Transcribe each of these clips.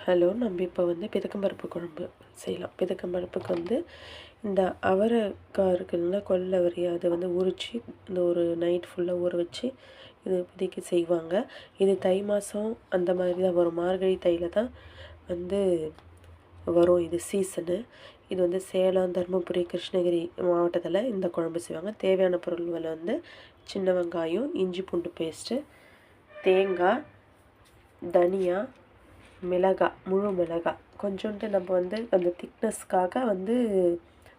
Hello, நம்ம இப்போ வந்து பிதக்கம்பருப்பு குழம்பு செய்யலாம். பிதக்கம்பருப்புக்கு வந்து இந்த அவரைக்காய் இருக்குதுங்களா, கொள்ளவரி, அதை வந்து உரித்து இந்த ஒரு நைட் ஃபுல்லாக ஊற வச்சு இது இப்போதைக்கு செய்வாங்க. இது தை மாதம் அந்த மாதிரி தான் வரும், மார்கழி தையில் தான் வந்து வரும் இது சீசனு. இது வந்து சேலம், தருமபுரி, கிருஷ்ணகிரி மாவட்டத்தில் இந்த குழம்பு செய்வாங்க. தேவையான பொருள்கள் வந்து சின்ன வெங்காயம், இஞ்சி பூண்டு பேஸ்ட்டு, தேங்காய், தனியா, மிளகாய், முழு மிளகாய் கொஞ்சோண்டு, நம்ம வந்து அந்த திக்னஸ்க்காக வந்து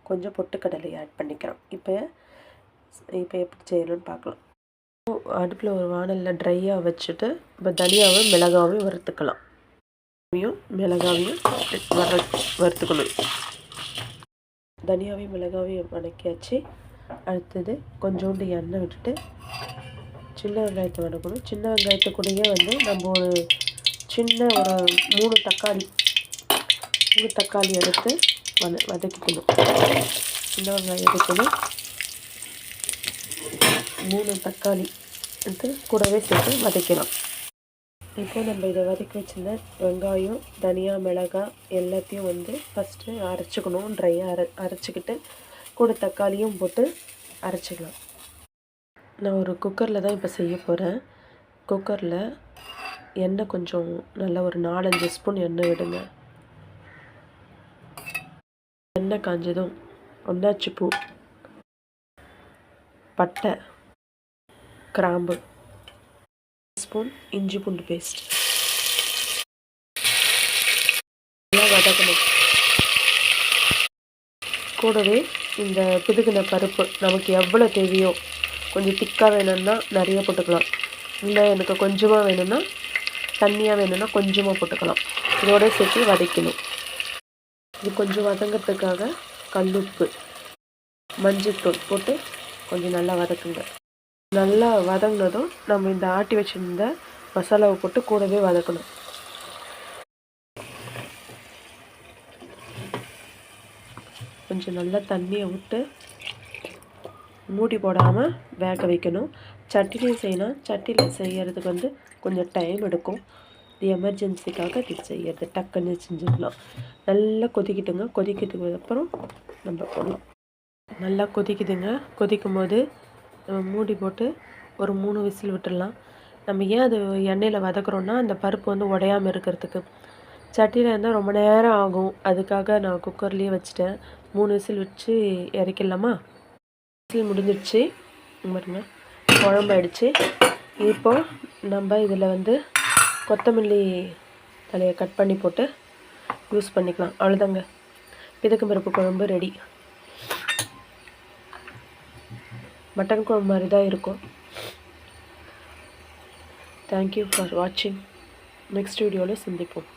கொஞ்சம் பொட்டுக்கடலை ஆட் பண்ணிக்கிறோம். இப்போ எப்படி செய்யணும்னு பார்க்கலாம். அடுப்பில் ஒரு வானலில் ட்ரையாக வச்சுட்டு இப்போ தனியாவும் மிளகாவையும் வறுத்துக்கலாம். மிளகாவையும் வறுத்துக்கணும். தனியாவையும் மிளகாவையும் வதக்கியாச்சு. அடுத்தது கொஞ்சோண்டு எண்ணெய் விட்டுட்டு சின்ன வெங்காயத்தை வதக்கணும். சின்ன வெங்காயத்தை கூடயே வந்து நம்ம ஒரு சின்ன ஒரு 3 தக்காளி எடுத்து வதக்கிக்கணும். சின்ன வெங்காயம் எடுக்கணும். 3 தக்காளி எடுத்து கூடவே சேர்த்து வதக்கலாம். இப்போ நம்ம இதை வதக்கி வச்சுருந்த வெங்காயம், தனியா, மிளகாய் எல்லாத்தையும் வந்து ஃபஸ்ட்டு அரைச்சிக்கணும். ட்ரையாக அரைச்சிக்கிட்டு கூட தக்காளியும் போட்டு அரைச்சிக்கலாம். நான் ஒரு குக்கரில் தான் இப்போ செய்ய போகிறேன். குக்கரில் எண்ணெய் கொஞ்சம் நல்லா ஒரு 4-5 ஸ்பூன் எண்ணெய் விடுங்க. எண்ணெய் காஞ்சதும் ஒன்னாச்சி பூ, பட்டை, கிராம்பு, ஸ்பூன் இஞ்சி பூண்டு பேஸ்ட் எல்லாம் வதக்கணும். கூடவே இந்த பிதுக்கின பருப்பு நமக்கு எவ்வளோ தேவையோ, கொஞ்சம் திக்காக வேணும்னா நிறைய போட்டுக்கலாம், இல்லை எனக்கு கொஞ்சமாக வேணும்னா தண்ணியாக வேணும்னா கொஞ்சமாக போட்டுக்கலாம். இதோட சேர்த்து வதக்கணும். இது கொஞ்சம் வதங்கிறதுக்காக கல்லுப்பு, மஞ்சள்தூள் போட்டு கொஞ்சம் நல்லா வதக்குங்க. நல்லா வதங்கினதும் நம்ம இந்த ஆட்டி வச்சுருந்த மசாலாவை போட்டு கூடவே வதக்கணும். கொஞ்சம் நல்லா தண்ணியை விட்டு மூடி போடாமல் வேக வைக்கணும். சட்டிலையும் செய்யணும். சட்டியில் செய்கிறதுக்கு வந்து கொஞ்சம் டைம் எடுக்கும். இது எமர்ஜென்சிக்காக இது செய்கிறது, டக்குன்னு செஞ்சிடலாம். நல்லா கொதிக்கிட்டுங்க. கொதிக்கிறதுக்கு அப்புறம் நம்ம போடலாம். நல்லா கொதிக்குதுங்க. கொதிக்கும் போது நம்ம மூடி போட்டு ஒரு 3 விசில் விட்டுடலாம். நம்ம ஏன் அது எண்ணெயில் வதக்குறோன்னா அந்த பருப்பு வந்து உடையாமல் இருக்கிறதுக்கு. சட்டியில் இருந்தால் ரொம்ப நேரம் ஆகும், அதுக்காக நான் குக்கர்லேயே வச்சுட்டேன். 3 விசில் வச்சு இறக்கிடலாமா? விசில் முடிஞ்சிடுச்சு பாருங்க, குழம்பாயிடுச்சு. இப்போ நம்ம இதில் வந்து கொத்தமல்லி தலையை கட் பண்ணி போட்டு யூஸ் பண்ணிக்கலாம். அவ்வளோதாங்க, பிதக்கம்பருப்பு குழம்பு ரெடி. மட்டன் குழம்பு மாதிரி தான் இருக்கும். தேங்க்யூ ஃபார் வாட்சிங். நெக்ஸ்ட் வீடியோவில் சந்திப்போம்.